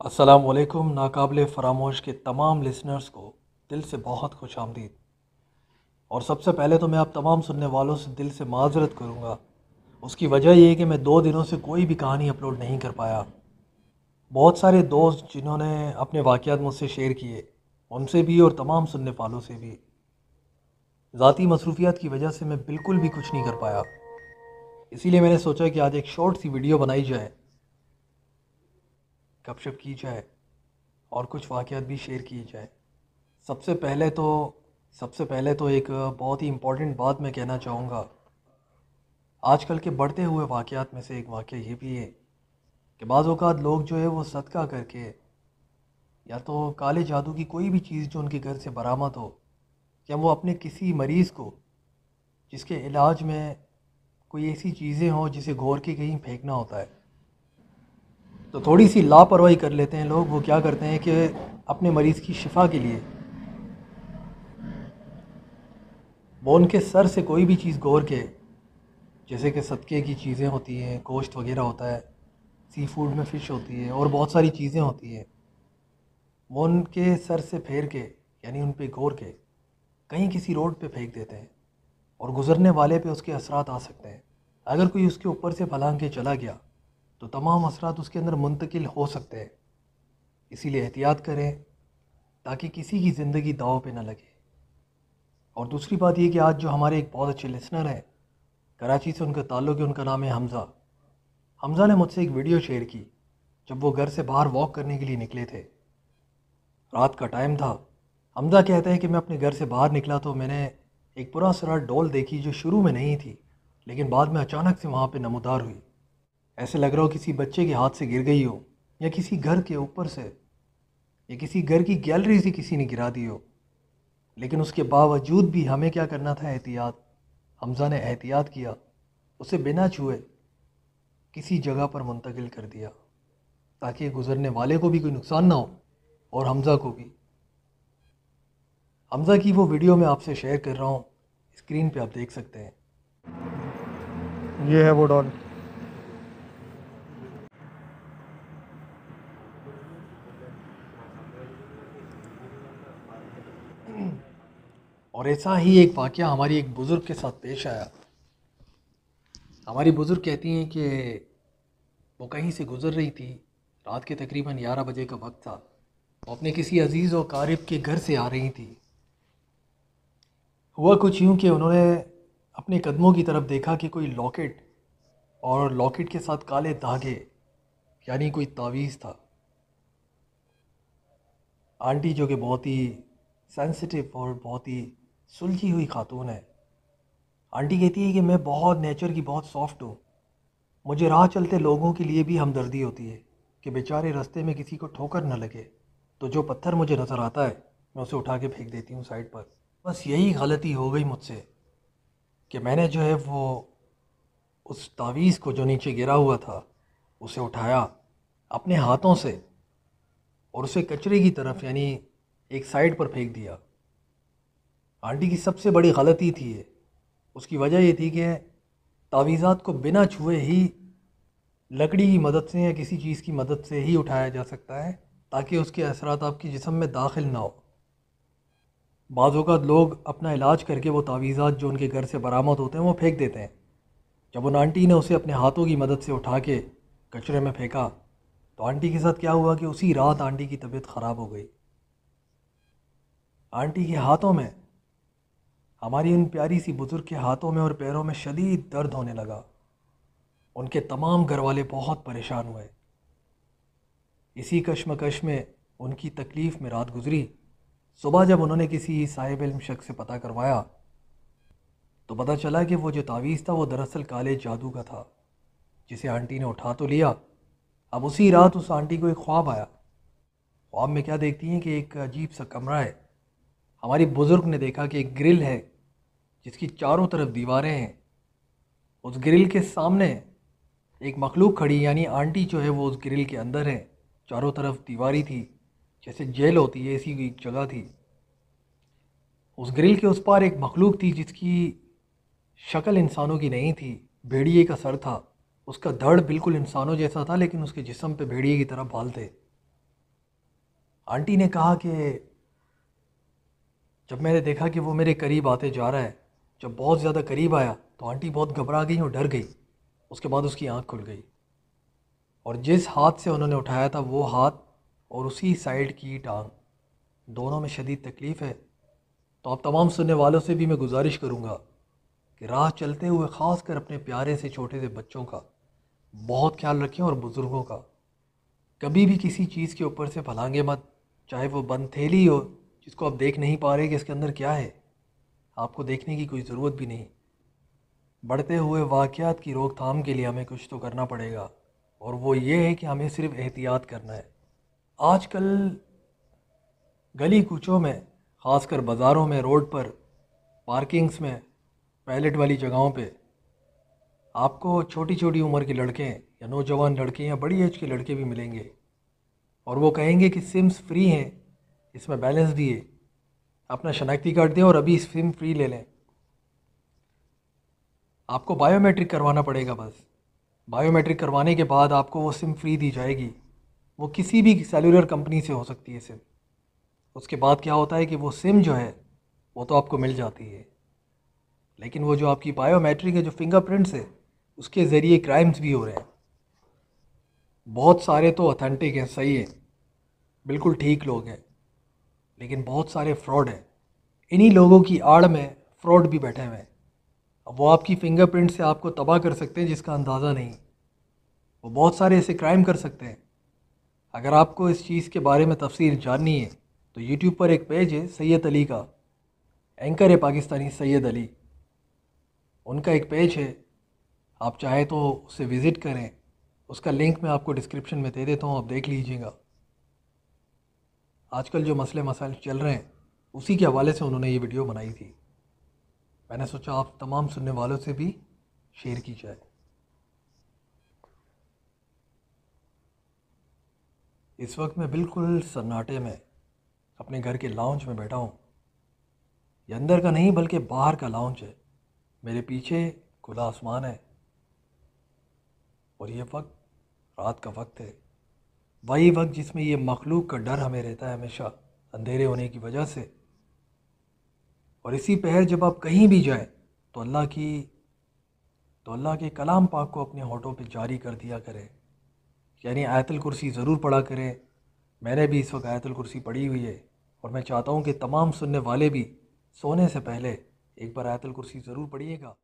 अस्सलाम वालेकुम। नाकाबिले फ़रामोश के तमाम लिसनर्स को दिल से बहुत खुश आमदीद। और सबसे पहले तो मैं आप तमाम सुनने वालों से दिल से माज़रत करूँगा। उसकी वजह ये है कि मैं 2 दिनों से कोई भी कहानी अपलोड नहीं कर पाया। बहुत सारे दोस्त जिन्होंने अपने वाक़यात मुझसे शेयर किए, उनसे भी और तमाम सुनने वालों से भी ज़ाती मसरूफ़ियात की वजह से मैं बिल्कुल भी कुछ नहीं कर पाया। इसीलिए मैंने सोचा कि आज एक शॉर्ट सी वीडियो बनाई जाए, गपशप की जाए और कुछ वाक़यात भी शेयर किए जाए। सबसे पहले तो सबसे पहले तो एक बहुत ही इम्पोर्टेंट बात मैं कहना चाहूँगा। आजकल के बढ़ते हुए वाक़यात में से एक वाक़या ये भी है कि बाज़ औक़ात लोग जो है वो सदका करके या तो काले जादू की कोई भी चीज़ जो उनके घर से बरामद हो, या वो अपने किसी मरीज़ को जिसके इलाज में कोई ऐसी चीज़ें हों जिसे घोर के कहीं फेंकना होता है, तो थोड़ी सी लापरवाही कर लेते हैं लोग। वो क्या करते हैं कि अपने मरीज़ की शिफा के लिए वो उनके सर से कोई भी चीज़ घोर के, जैसे कि सदक़े की चीज़ें होती हैं, गोश्त वग़ैरह होता है, सी फूड में फ़िश होती है और बहुत सारी चीज़ें होती हैं, वो उनके सर से फेर के यानी उन पे घोर के कहीं किसी रोड पे फेंक देते हैं और गुज़रने वाले पे उसके असरात आ सकते हैं। अगर कोई उसके ऊपर से फलांग के चला गया तो तमाम असरात उसके अंदर मुंतकिल हो सकते हैं। इसीलिए एहतियात करें ताकि किसी की ज़िंदगी दाव पे ना लगे। और दूसरी बात ये कि आज जो हमारे एक बहुत अच्छे लिसनर हैं, कराची से उनका ताल्लुक़ है, उनका नाम है हमज़ा। हमज़ा ने मुझसे एक वीडियो शेयर की जब वो घर से बाहर वॉक करने के लिए निकले थे। रात का टाइम था। हमज़ा कहता है कि मैं अपने घर से बाहर निकला तो मैंने एक पुरासरार डॉल देखी जो शुरू में नहीं थी, लेकिन बाद में अचानक से वहाँ पे नमूदार हुई। ऐसे लग रहा हो किसी बच्चे के हाथ से गिर गई हो, या किसी घर के ऊपर से, या किसी घर की गैलरी से किसी ने गिरा दी हो। लेकिन उसके बावजूद भी हमें क्या करना था? एहतियात। हमज़ा ने एहतियात किया, उसे बिना छुए किसी जगह पर मुंतकिल कर दिया ताकि गुज़रने वाले को भी कोई नुकसान ना हो और हमज़ा को भी। हमज़ा की वो वीडियो मैं आपसे शेयर कर रहा हूँ, स्क्रीन पे आप देख सकते हैं। ये है वो डॉल। और ऐसा ही एक वाक़या हमारी एक बुज़ुर्ग के साथ पेश आया। हमारी बुज़ुर्ग कहती हैं कि वो कहीं से गुज़र रही थी, रात के तकरीबन 11 बजे का वक्त था। वो अपने किसी अज़ीज़ और क़ारिब के घर से आ रही थी। हुआ कुछ यूँ कि उन्होंने अपने कदमों की तरफ देखा कि कोई लॉकेट, और लॉकेट के साथ काले धागे, यानी कोई तावीज़ था। आंटी जो कि बहुत ही सेंसिटिव और बहुत ही सुलझी हुई खातून है, आंटी कहती है कि मैं बहुत नेचर की बहुत सॉफ्ट हूँ। मुझे राह चलते लोगों के लिए भी हमदर्दी होती है कि बेचारे रास्ते में किसी को ठोकर न लगे, तो जो पत्थर मुझे नज़र आता है मैं उसे उठा के फेंक देती हूँ साइड पर। बस यही गलती हो गई मुझसे कि मैंने जो है वो उस तावीज़ को जो नीचे गिरा हुआ था उसे उठाया अपने हाथों से और उसे कचरे की तरफ यानी एक साइड पर फेंक दिया। आंटी की सबसे बड़ी गलती थी ये। उसकी वजह ये थी कि तावीज़ात को बिना छुए ही लकड़ी की मदद से या किसी चीज़ की मदद से ही उठाया जा सकता है ताकि उसके असरात आपके जिस्म में दाखिल ना हो। बाज़ औक़ात लोग अपना इलाज करके वो तावीज़ात जो उनके घर से बरामद होते हैं वो फेंक देते हैं। जब उन आंटी ने उसे अपने हाथों की मदद से उठा के कचरे में फेंका तो आंटी के साथ क्या हुआ कि उसी रात आंटी की तबीयत ख़राब हो गई। आंटी के हाथों में, हमारी उन प्यारी सी बुज़ुर्ग के हाथों में और पैरों में शदीद दर्द होने लगा। उनके तमाम घर वाले बहुत परेशान हुए। इसी कश्मकश में उनकी तकलीफ़ में रात गुज़री। सुबह जब उन्होंने किसी साहिब इल्म शख्स से पता करवाया तो पता चला कि वो जो तावीज़ था वो दरअसल काले जादू का था, जिसे आंटी ने उठा तो लिया। अब उसी रात उस आंटी को एक ख्वाब आया। ख्वाब में क्या देखती हैं कि एक अजीब सा कमरा है। हमारी बुज़ुर्ग ने देखा कि एक ग्रिल है जिसकी चारों तरफ दीवारें हैं। उस ग्रिल के सामने एक मखलूक खड़ी, यानी आंटी जो है वो उस ग्रिल के अंदर है। चारों तरफ दीवारी थी, जैसे जेल होती है ऐसी एक जगह थी। उस ग्रिल के उस पार एक मखलूक थी जिसकी शक्ल इंसानों की नहीं थी, भेड़िए का सर था। उसका धड़ बिल्कुल इंसानों जैसा था लेकिन उसके जिस्म पे भेड़िए की तरह बाल थे। आंटी ने कहा कि जब मैंने देखा कि वो मेरे करीब आते जा रहा है, जब बहुत ज़्यादा करीब आया तो आंटी बहुत घबरा गई और डर गई। उसके बाद उसकी आंख खुल गई और जिस हाथ से उन्होंने उठाया था वो हाथ और उसी साइड की टांग, दोनों में शदीद तकलीफ़ है। तो आप तमाम सुनने वालों से भी मैं गुजारिश करूँगा कि राह चलते हुए ख़ास कर अपने प्यारे से छोटे से बच्चों का बहुत ख्याल रखें और बुज़ुर्गों का। कभी भी किसी चीज़ के ऊपर से फलांगे मत, चाहे वो बंद थैली हो जिसको आप देख नहीं पा रहे कि इसके अंदर क्या है। आपको देखने की कोई ज़रूरत भी नहीं। बढ़ते हुए वाक़यात की रोकथाम के लिए हमें कुछ तो करना पड़ेगा और वो ये है कि हमें सिर्फ़ एहतियात करना है। आजकल गली कूचों में, ख़ासकर बाज़ारों में, रोड पर, पार्किंग्स में, टॉयलेट वाली जगहों पे आपको छोटी छोटी उम्र के लड़के या नौजवान लड़के या बड़ी एज के लड़के भी मिलेंगे और वो कहेंगे कि सिम्स फ्री हैं, इसमें बैलेंस भी है, अपना शनाख्ती कार्ड दें और अभी सिम फ्री ले लें। आपको बायोमेट्रिक करवाना पड़ेगा बस। बायोमेट्रिक करवाने के बाद आपको वो सिम फ्री दी जाएगी। वो किसी भी सेलुलर कंपनी से हो सकती है सिम। उसके बाद क्या होता है कि वो सिम जो है वो तो आपको मिल जाती है, लेकिन वो जो आपकी बायोमेट्रिक है, जो फिंगरप्रिंट्स है, उसके ज़रिए क्राइम्स भी हो रहे हैं। बहुत सारे तो ऑथेंटिक हैं, सही है, बिल्कुल ठीक लोग हैं, लेकिन बहुत सारे फ्रॉड हैं। इन्हीं लोगों की आड़ में फ्रॉड भी बैठे हुए हैं। अब वो आपकी फ़िंगरप्रिंट से आपको तबाह कर सकते हैं जिसका अंदाज़ा नहीं। वो बहुत सारे ऐसे क्राइम कर सकते हैं। अगर आपको इस चीज़ के बारे में तफसील जाननी है तो यूट्यूब पर एक पेज है सैयद अली का, एंकर है पाकिस्तानी सैयद अली, उनका एक पेज है। आप चाहे तो उसे विज़िट करें, उसका लिंक मैं आपको डिस्क्रिप्शन में दे देता हूँ, आप देख लीजिएगा। आजकल जो मसले मसाइल चल रहे हैं उसी के हवाले से उन्होंने ये वीडियो बनाई थी। मैंने सोचा आप तमाम सुनने वालों से भी शेयर की जाए। इस वक्त मैं बिल्कुल सन्नाटे में अपने घर के लाउंज में बैठा हूँ। ये अंदर का नहीं बल्कि बाहर का लाउंज है। मेरे पीछे खुला आसमान है और ये वक्त रात का वक्त है, वही वक्त जिसमें ये मखलूक का डर हमें रहता है हमेशा अंधेरे होने की वजह से। और इसी पहर जब आप कहीं भी जाएं तो अल्लाह के कलाम पाक को अपने होठों पे जारी कर दिया करें, यानी आयतुल कुर्सी ज़रूर पढ़ा करें। मैंने भी इस वक्त आयतुल कुर्सी पढ़ी हुई है और मैं चाहता हूँ कि तमाम सुनने वाले भी सोने से पहले एक बार आयतुल कुर्सी ज़रूर पढ़िएगा।